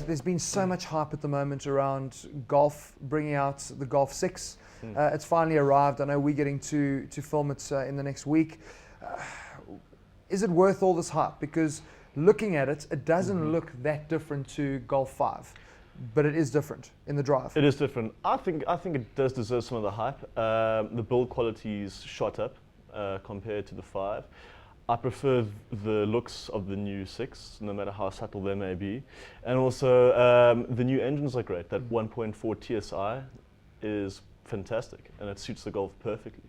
there's been so much hype at the moment around Golf bringing out the Golf 6. It's finally arrived. I know we're getting to film it in the next week. Is it worth all this hype? Because looking at it, it doesn't look that different to Golf 5, but it is different in the drive. It is different. I think it does deserve some of the hype. The build quality is shot up compared to the 5. I prefer the looks of the new 6, no matter how subtle they may be. And also, the new engines are great. That 1.4 TSI is fantastic, and it suits the Golf perfectly.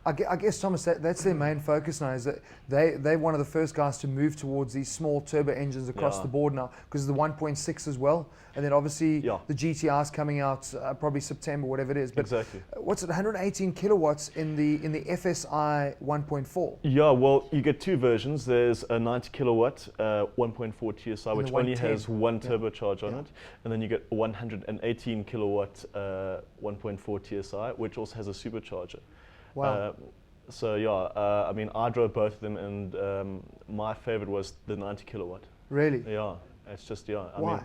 I guess, Thomas, that's their main focus now, is that they're one of the first guys to move towards these small turbo engines across the board now, because of the 1.6 as well. And then obviously the GTR's coming out probably September, whatever it is. But exactly. What's it, 118 kilowatts in the FSI 1.4? Yeah, well, you get two versions. There's a 90 kilowatt 1.4 TSI, which only has one turbocharge on it. And then you get 118 kilowatt 1.4 TSI, which also has a supercharger. Wow. I mean, I drove both of them, and my favorite was the 90 kilowatt. Really? Yeah, it's just, I Why? mean,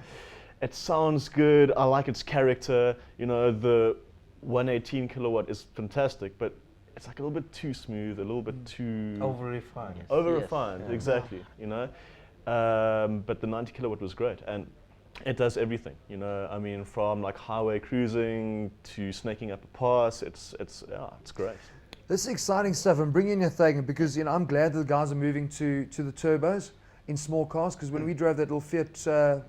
it sounds good. I like its character. You know, the 118 kilowatt is fantastic, but it's like a little bit too smooth, a little bit too over-refined. Yes. Over-refined, exactly. You know, but the 90 kilowatt was great, and it does everything. You know, I mean, from like highway cruising to snaking up a pass, it's great. This is exciting stuff. And bring in your thing, because I'm glad that the guys are moving to the turbos in small cars, because when we drove that little Fiat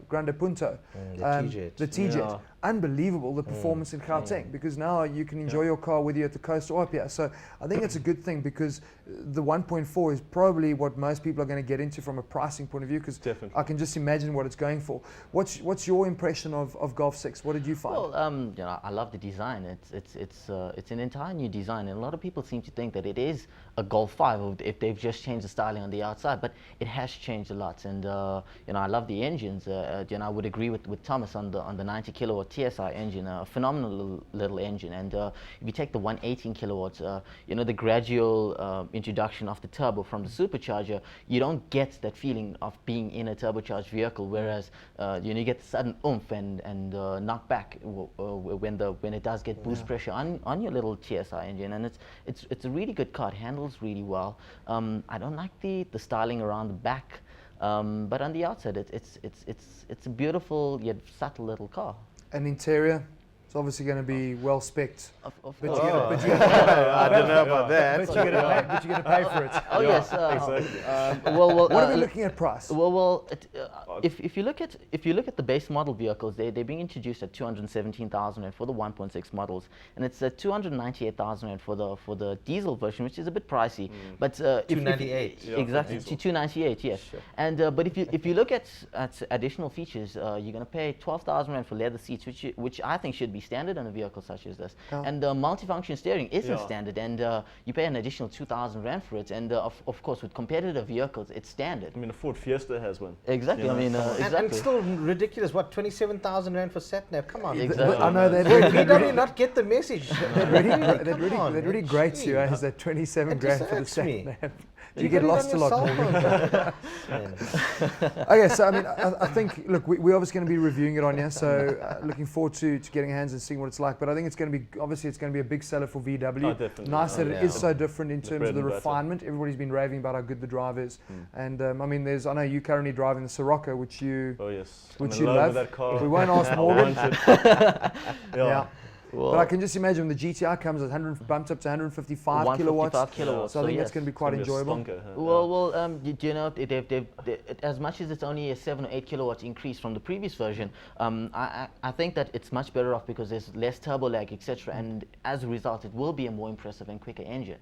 Grande Punto, the T-Jet, unbelievable the performance in Gauteng, because now you can enjoy your car whether you're at the coast or up here. So I think it's a good thing, because the 1.4 is probably what most people are going to get into from a pricing point of view, because I can just imagine what it's going for. What's your impression of Golf 6? What did you find? Well, I love the design. It's an entire new design, and a lot of people seem to think that it is a Golf 5 if they've just changed the styling on the outside, but it has changed a lot. And I love the engines. I would agree with Thomas on the 90 kilowatt TSI engine, a phenomenal little engine. And if you take the 118 kilowatts, the gradual introduction of the turbo from the supercharger, you don't get that feeling of being in a turbocharged vehicle, whereas you get the sudden oomph and knock back when it does get boost pressure on your little TSI engine. And it's a really good car. It handles really well. I don't like the styling around the back, but on the outside it's a beautiful yet subtle little car. An interior, it's obviously going to be well specced. Of But course. I don't know about that. But you're going to pay for it. Oh yes. Exactly. Well, What are we looking at price? If you look at the base model vehicles, they're being introduced at 217,000 Rand for the 1.6 models, and it's 298,000 Rand for the diesel version, which is a bit pricey. But 298. Exactly, to 298, yes. Sure. And but if you look at additional features, you're going to pay 12,000 Rand for leather seats, which I think should be standard on a vehicle such as this. And multifunction steering isn't standard, and you pay an additional 2,000 Rand for it. And of course, with competitive vehicles, it's standard. I mean, a Ford Fiesta has one. Exactly. I mean, exactly. And still ridiculous. What, 27,000 Rand for sat-nav? Come on. Exactly. I know that. VW not get the message. That really grates you, is that 27 grand for the sat-nav. You get lost a lot more. Okay, so I mean, I think, look, we're obviously going to be reviewing it on here, so looking forward to getting hands and seeing what it's like. But I think it's going to be a big seller for VW. Oh, definitely. Nice that it is so different in terms of the bread and butter. refinement. Everybody's been raving about how good the drive is, and I mean, I know you currently driving the Sirocco, which you love. That car. We won't ask Morgan. Yeah. Well, But I can just imagine when the GTR comes at bumped up to 155 kilowatts. 155 kilowatts. So I think yes. that's going to be quite enjoyable. Stonker, huh? Well, you know, as much as it's only a 7 or 8 kilowatts increase from the previous version, I think that it's much better off because there's less turbo lag, etc. And as a result, it will be a more impressive and quicker engine.